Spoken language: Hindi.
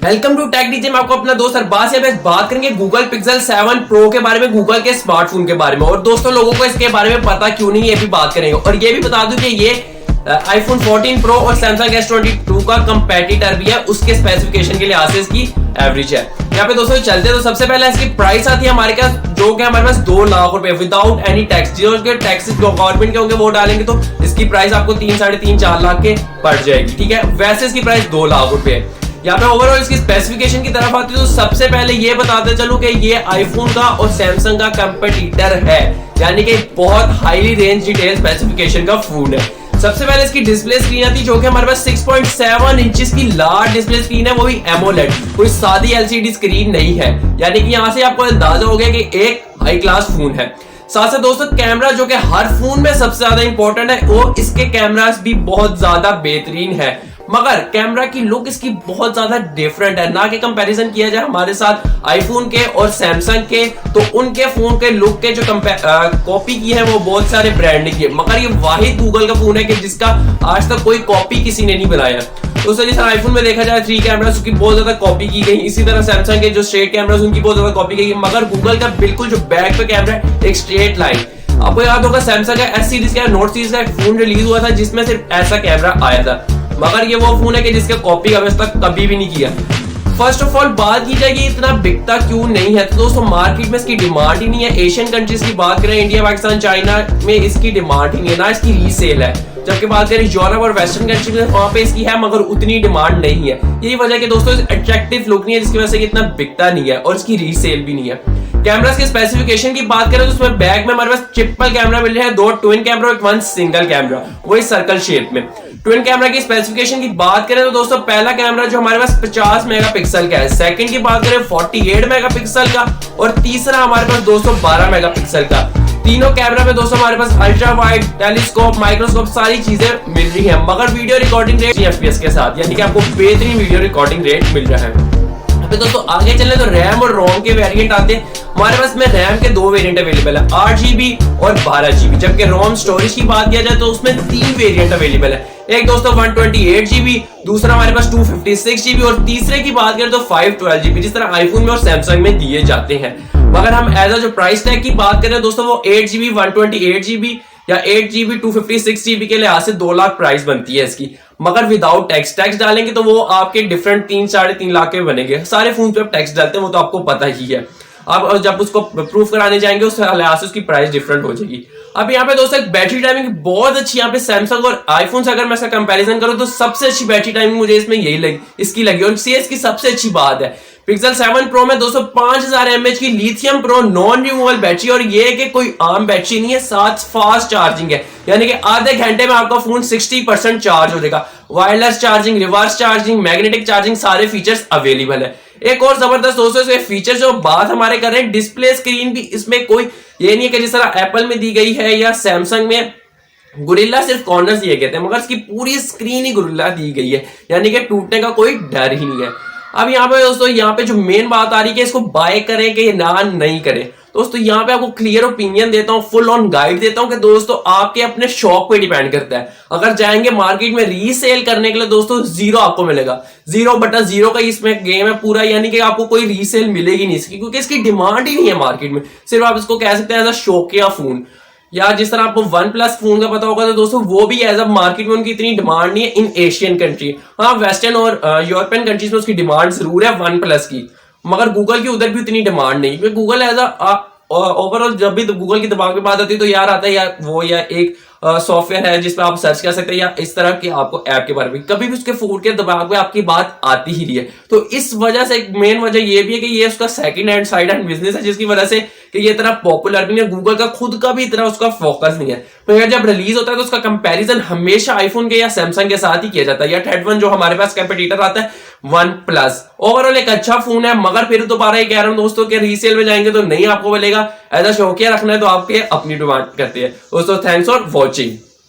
Welcome to take DJ. मैं आपको अपना दोस्त अरबाज से बात करेंगे गूगल पिक्सल 7 प्रो के बारे में, गूगल के स्मार्टफोन के बारे में। और दोस्तों लोगों को इसके बारे में पता क्यों नहीं, ये भी बात करेंगे। और ये भी बता दूं कि ये आईफोन 14 प्रो और सैमसंग S22 का कंपेटिटर भी है, उसके स्पेसिफिकेशन के लिहाज से इसकी एवरेज है। यहाँ पे दोस्तों चलते तो सबसे पहले इसकी प्राइस आती है हमारे पास, जो कि हमारे पास 2 लाख रुपए विदाउट एनी टैक्स। जो के टैक्सेस गवर्नमेंट के होंगे वो डालेंगे तो इसकी प्राइस आपको 3, 3.5, 4 लाख के पड़ जाएगी। ठीक है, वैसे इसकी प्राइस 2 लाख रुपए है। यहाँ पे ओवरऑल इसकी स्पेसिफिकेशन की तरफ आती है तो सबसे पहले ये बताते चलो कि ये आईफोन का और सैमसंग का कंपेटिटर है, यानी कि बहुत हाईली रेंज डिटेल स्पेसिफिकेशन का फोन है। सबसे पहले इसकी डिस्प्ले स्क्रीन आती है जो कि हमारे पास 6.7 इंचेस की लार्ज डिस्प्ले स्क्रीन है, वो भी एमोलेड, कोई सादी एलसीडी स्क्रीन नहीं है। यानी कि यहाँ से आपको अंदाजा हो गया कि एक हाई क्लास फोन है। साथ साथ दोस्तों कैमरा जो कि हर फोन में सबसे ज्यादा इंपॉर्टेंट है, वो इसके कैमरास भी बहुत ज्यादा बेहतरीन है। मगर कैमरा की लुक इसकी बहुत ज्यादा डिफरेंट है। ना कि कंपैरिजन किया जाए हमारे साथ आईफोन के और सैमसंग के, तो उनके फोन के लुक के जो कॉपी की है वो बहुत सारे ब्रांड ने की है, मगर ये वाहिद गूगल का फोन है कि जिसका आज तक कोई कॉपी किसी ने नहीं बनाया। तो जिस आईफोन में देखा जाए 3 कैमरास उसकी बहुत ज्यादा कॉपी की गई, इसी तरह सैमसंग के जो स्ट्रेट कैमरास उनकी बहुत ज्यादा कॉपी की गई, मगर गूगल का बिल्कुल जो बैक पे कैमरा है एक स्ट्रेट लाइन। आपको याद होगा सैमसंग का S सीरीज का नोट सीरीज का एक फोन रिलीज हुआ था जिसमें सिर्फ ऐसा कैमरा आया था, मगर ये वो फोन है कि जिसके कॉपी अभी तक कभी भी नहीं किया। फर्स्ट ऑफ ऑल बात की जाए कि इतना बिकता क्यों नहीं है, तो दोस्तों मार्केट में इसकी डिमांड ही नहीं है। एशियन कंट्रीज की बात करें, इंडिया, पाकिस्तान, चाइना में इसकी डिमांड ही नहीं है, ना इसकी रीसेल है। जबकि बात करें यूरोप और वेस्टर्न कंट्री में, वहां पे इसकी है मगर उतनी डिमांड नहीं है। यही वजह कि दोस्तों अट्रैक्टिव लुक नहीं है, जिसकी वजह से इतना बिकता नहीं है और इसकी रीसेल भी नहीं है। कैमरास के स्पेसिफिकेशन की बात करें तो उसमें बैक में हमारे पास ट्रिपल कैमरा मिल रहा है, 2 ट्विन कैमरा और 1 सिंगल कैमरा, वही सर्कल शेप में। ट्विन कैमरा की स्पेसिफिकेशन की बात करें तो दोस्तों पहला कैमरा जो हमारे पास 50 मेगापिक्सल का है, सेकंड की बात करें 48 मेगापिक्सल का, और तीसरा हमारे पास 212 मेगापिक्सल का। तीनों कैमरा में दोस्तों हमारे पास अल्ट्रा वाइड, टेलीस्कोप, माइक्रोस्कोप सारी चीजें मिल रही है, मगर वीडियो रिकॉर्डिंग रेट FPS के साथ, यानी कि आपको बेहतरीन वीडियो रिकॉर्डिंग रेट मिल रहा है। दोस्तों आगे चले तो रैम और रोम के वेरिएंट आते हैं। हमारे पास में रैम के 2 वेरिएंट अवेलेबल है, 8GB और 12GB। जबकि रोम स्टोरेज की बात किया जाए तो उसमें 3 वेरिएंट अवेलेबल है। एक दोस्तों 128GB, दूसरा हमारे पास 256GB, और तीसरे की बात करें तो 512GB, जिस तरह आईफोन में और सैमसंग में दिए जाते हैं। मगर हम एज अ जो प्राइस टैग की बात करें दोस्तों, वो 8GB 128GB या 8GB 256GB के लिहाज से 2 लाख प्राइस बनती है इसकी, मगर विदाउट टैक्स डालेंगे तो वो आपके डिफरेंट 3, 3.5 लाख के बनेंगे। सारे फोन पे टैक्स डालते हैं, वो तो आपको पता ही है। आप जब उसको प्रूफ कराने जाएंगे उस लिहाज से उसकी प्राइस डिफरेंट हो जाएगी। अब यहाँ पे दोस्तों बैटरी टाइमिंग बहुत अच्छी, यहाँ पे सैमसंग और आईफोन से अगर मैं इसका कंपैरिजन करूं तो सबसे अच्छी बैटरी टाइमिंग मुझे इसमें यही लगी, इसकी लगी। और इसकी सबसे अच्छी बात है पिक्सल 7 प्रो में दोस्तों 5000 mAh की lithium pro non removable battery, और ये कि कोई आम बैटरी नहीं है, साथ फास्ट चार्जिंग है, यानी कि आधे घंटे में आपका फोन 60% चार्ज हो जाएगा। Wireless charging, reverse charging, magnetic charging, सारे फीचर्स अवेलेबल है। एक और जबरदस्त दोस्तों इसके फीचर जो बात हमारे कर रहे हैं, डिस्प्ले स्क्रीन भी इसमें कोई ये नहीं है कि जिस तरह एप्पल में दी गई है या सैमसंग में गोरिल्ला सिर्फ कॉर्नर्स दिए गए थे, मगर इसकी पूरी स्क्रीन ही गोरिल्ला दी गई है, यानी कि टूटने का कोई डर ही नहीं है। अब यहाँ पे दोस्तों यहाँ पे जो मेन बात आ रही है कि इसको बाय करें कि ना नहीं करें, दोस्तों यहाँ पे आपको क्लियर ओपिनियन देता हूँ, फुल ऑन गाइड देता हूँ कि दोस्तों आपके अपने शौक पे डिपेंड करता है। अगर जाएंगे मार्केट में रीसेल करने के लिए दोस्तों 0 आपको मिलेगा, 0/0 का इसमें गेम है पूरा, यानी कि आपको कोई रीसेल मिलेगी नहीं इसकी, क्योंकि इसकी डिमांड ही नहीं है मार्केट में। सिर्फ आप इसको कह सकते हैं एज अ शौकिया फोन, या जिस तरह आपको OnePlus फोन का पता होगा तो दोस्तों वो भी एज अ मार्केट में उनकी इतनी डिमांड नहीं है इन एशियन कंट्री। हाँ, वेस्टर्न और यूरोपियन कंट्रीज में उसकी डिमांड जरूर है OnePlus की, मगर गूगल की उधर भी उतनी डिमांड नहीं, क्योंकि गूगल एज अ ओवरऑल जब भी गूगल की दिमाग में बात आती है तो यार आता है यार वो या एक सॉफ्टवेयर है जिसपे आप सर्च कर सकते हैं, या इस तरह के आपको ऐप के बारे में कभी भी उसके फोन के दिमाग में आपकी बात आती ही नहीं है। तो इस वजह से एक मेन वजह ये भी है कि ये उसका second hand side hand business है, जिसकी वजह से कि ये इतना पॉपुलर भी नहीं है। गूगल का खुद का भी इतना उसका फोकस नहीं है। तो जब रिलीज होता है तो उसका कंपैरिजन हमेशा आईफोन के या सैमसंग के साथ ही किया जाता है, या थर्ड वन जो हमारे पास कंपटीटर आता है OnePlus। ओवरऑल एक अच्छा फोन है, मगर फिर दोबारा ये कह रहा हूं दोस्तों कि रीसेल में जाएंगे तो नहीं आपको मिलेगा। एज अ शौकिया रखना है तो आपके अपनी डिमांड करते हैं। दोस्तों थैंक्स फॉर वॉचिंग।